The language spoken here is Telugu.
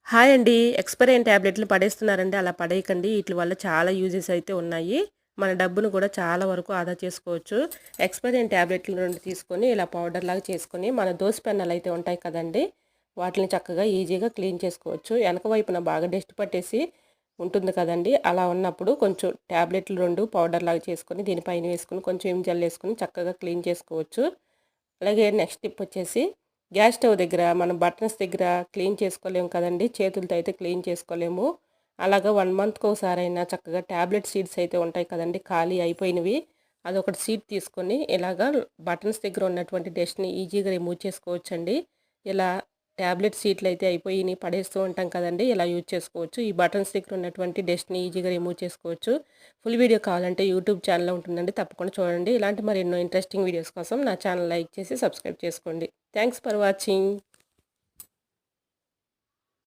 హాయ్ అండి. ఎక్స్‌పైరీ అయిన టాబ్లెట్‌లు పడేస్తున్నారండి. అలా పడేయకండి. ఈట్లి వల్ల చాలా యూజెస్ అయితే ఉన్నాయి. మన డబ్బును కూడా చాలా వరకు ఆదా చేసుకోవచ్చు. ఎక్స్‌పైరీ అయిన టాబ్లెట్‌లు 2 తీసుకొని ఇలా పౌడర్‌లాగా చేసుకొని, మన దోస పెన్నాలైతే ఉంటాయి కదండీ! వాటిని చక్కగా ఈజీగా క్లీన్ చేసుకోవచ్చు. వెనక వైపున బాగా డస్ట్ పట్టేసి ఉంటుంది కదండీ! అలా ఉన్నప్పుడు కొంచెం టాబ్లెట్‌లు 2 పౌడర్‌లాగా చేసుకొని, దీనిపైన వేసుకొని, కొంచెం విమ్ జెల్ ఏసుకొని చక్కగా క్లీన్ చేసుకోవచ్చు. అలాగే నెక్స్ట్ టిప్ వచ్చేసి గ్యాస్ స్టవ్ దగ్గర మనం బటన్స్ దగ్గర క్లీన్ చేసుకోలేము కదండి, చేతులతో అయితే క్లీన్ చేసుకోలేము. అలాగా 1 మంత్కి ఒకసారైనా చక్కగా ట్యాబ్లెట్ సీడ్స్ అయితే ఉంటాయి కదండి, ఖాళీ అయిపోయినవి. అదొకటి సీడ్ తీసుకొని ఇలాగా బటన్స్ దగ్గర ఉన్నటువంటి డస్ట్ని ఈజీగా రిమూవ్ చేసుకోవచ్చండి. ఇలా ట్యాబ్లెట్ సీట్లు అయితే అయిపోయినాయి పడేస్తూ ఉంటాం కదండి, ఇలా యూజ్ చేసుకోవచ్చు. ఈ బటన్స్ దగ్గర ఉన్నటువంటి డస్ట్ని ఈజీగా రిమూవ్ చేసుకోవచ్చు. ఫుల్ వీడియో కావాలంటే యూట్యూబ్ ఛానల్లో ఉంటుందండి, తప్పకుండా చూడండి. ఇలాంటి మరెన్నో ఇంట్రెస్టింగ్ వీడియోస్ కోసం నా ఛానల్ లైక్ చేసి సబ్స్క్రైబ్ చేసుకోండి. Thanks for watching.